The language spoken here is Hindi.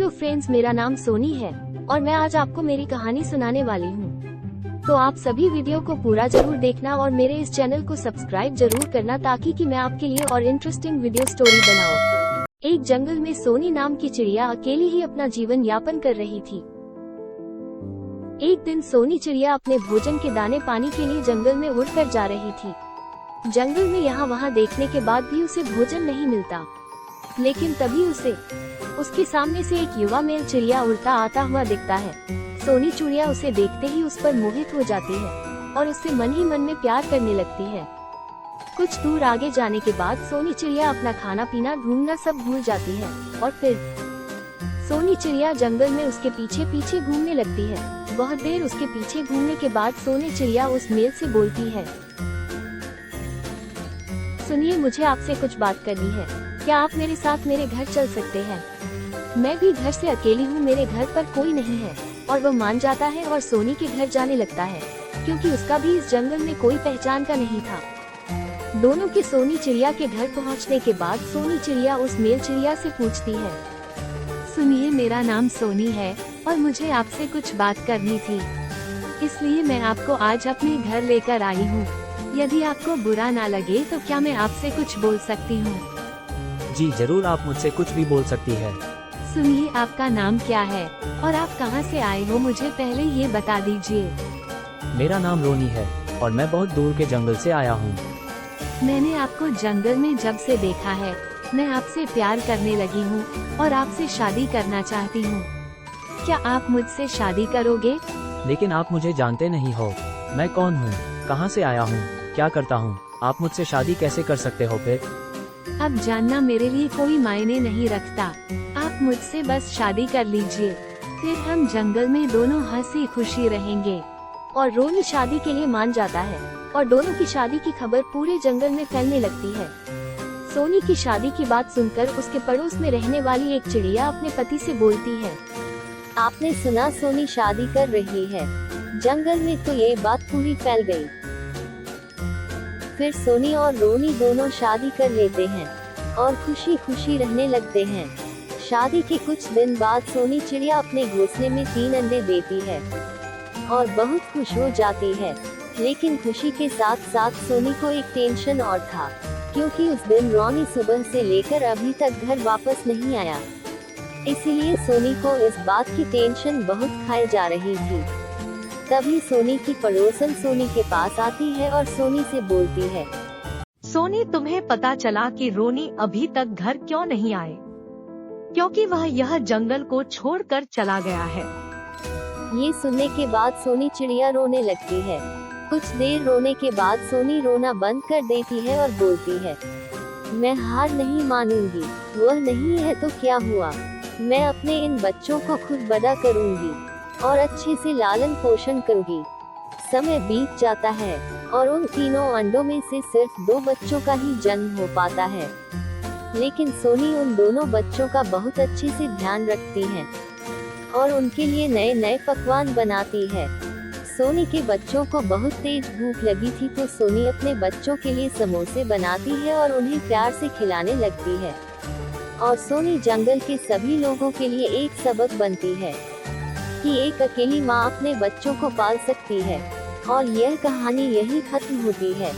हेलो फ्रेंड्स, मेरा नाम सोनी है और मैं आज आपको मेरी कहानी सुनाने वाली हूँ। तो आप सभी वीडियो को पूरा जरूर देखना और मेरे इस चैनल को सब्सक्राइब जरूर करना ताकि कि मैं आपके लिए और इंटरेस्टिंग वीडियो स्टोरी बनाऊं। एक जंगल में सोनी नाम की चिड़िया अकेली ही अपना जीवन यापन कर रही थी। एक दिन सोनी चिड़िया अपने भोजन के दाने पाने के लिए जंगल में उड़कर जा रही थी। जंगल में यहाँ वहाँ देखने के बाद भी उसे भोजन नहीं मिलता, लेकिन तभी उसके सामने से एक युवा मेल चिड़िया उड़ता आता हुआ दिखता है। सोनी चिड़िया उसे देखते ही उस पर मोहित हो जाती है और उससे मन ही मन में प्यार करने लगती है। कुछ दूर आगे जाने के बाद सोनी चिड़िया अपना खाना पीना ढूंढना सब भूल जाती है और फिर सोनी चिड़िया जंगल में उसके पीछे पीछे घूमने लगती है। बहुत देर उसके पीछे घूमने के बाद सोनी चिड़िया उस मेल से बोलती है, सुनिए, मुझे आपसे कुछ बात करनी है। क्या आप मेरे साथ मेरे घर चल सकते हैं? मैं भी घर से अकेली हूँ, मेरे घर पर कोई नहीं है। और वह मान जाता है और सोनी के घर जाने लगता है, क्योंकि उसका भी इस जंगल में कोई पहचान का नहीं था। दोनों के सोनी चिड़िया के घर पहुँचने के बाद सोनी चिड़िया उस मेल चिड़िया से पूछती है, सुनिए, मेरा नाम सोनी है और मुझे आपसे कुछ बात करनी थी, इसलिए मैं आपको आज अपने घर लेकर आई हूँ। यदि आपको बुरा ना लगे तो क्या मैं आपसे कुछ बोल सकती हूँ? जी जरूर, आप मुझसे कुछ भी बोल सकती है। सुनिए, आपका नाम क्या है और आप कहाँ से आए हो, मुझे पहले ये बता दीजिए। मेरा नाम रोनी है और मैं बहुत दूर के जंगल से आया हूँ। मैंने आपको जंगल में जब से देखा है, मैं आपसे प्यार करने लगी हूँ और आपसे शादी करना चाहती हूँ। क्या आप मुझसे शादी करोगे? लेकिन आप मुझे जानते नहीं हो, मैं कौन हूँ, कहाँ से आया हूँ, क्या करता हूँ, आप मुझसे शादी कैसे कर सकते हो फिर? अब जानना मेरे लिए कोई मायने नहीं रखता, आप मुझसे बस शादी कर लीजिए, फिर हम जंगल में दोनों हंसी खुशी रहेंगे। और रोनी शादी के लिए मान जाता है और दोनों की शादी की खबर पूरे जंगल में फैलने लगती है। सोनी की शादी की बात सुनकर उसके पड़ोस में रहने वाली एक चिड़िया अपने पति से बोलती है, आपने सुना सोनी शादी कर रही है? जंगल में तो ये बात पूरी फैल गई। फिर सोनी और रोनी दोनों शादी कर लेते हैं और खुशी खुशी रहने लगते हैं। शादी के कुछ दिन बाद सोनी चिड़िया अपने घोंसले में 3 अंडे देती है और बहुत खुश हो जाती है। लेकिन खुशी के साथ साथ सोनी को एक टेंशन और था, क्योंकि उस दिन रोनी सुबह से लेकर अभी तक घर वापस नहीं आया। इसीलिए सोनी को इस बात की टेंशन बहुत खाई जा रही थी। तभी सोनी की पड़ोसन सोनी के पास आती है और सोनी से बोलती है, सोनी, तुम्हें पता चला कि रोनी अभी तक घर क्यों नहीं आए? क्योंकि वह यह जंगल को छोड़कर चला गया है। ये सुनने के बाद सोनी चिड़िया रोने लगती है। कुछ देर रोने के बाद सोनी रोना बंद कर देती है और बोलती है, मैं हार नहीं मानूंगी, वह नहीं है तो क्या हुआ, मैं अपने इन बच्चों को खुद बड़ा करूंगी और अच्छे से लालन पोषण करूंगी। समय बीत जाता है और उन तीनों अंडों में से सिर्फ 2 बच्चों का ही जन्म हो पाता है। लेकिन सोनी उन दोनों बच्चों का बहुत अच्छे से ध्यान रखती है और उनके लिए नए नए पकवान बनाती है। सोनी के बच्चों को बहुत तेज भूख लगी थी तो सोनी अपने बच्चों के लिए समोसे बनाती है और उन्हें प्यार से खिलाने लगती है। और सोनी जंगल के सभी लोगों के लिए एक सबक बनती है कि एक अकेली माँ अपने बच्चों को पाल सकती है। और यह कहानी यही खत्म होती है।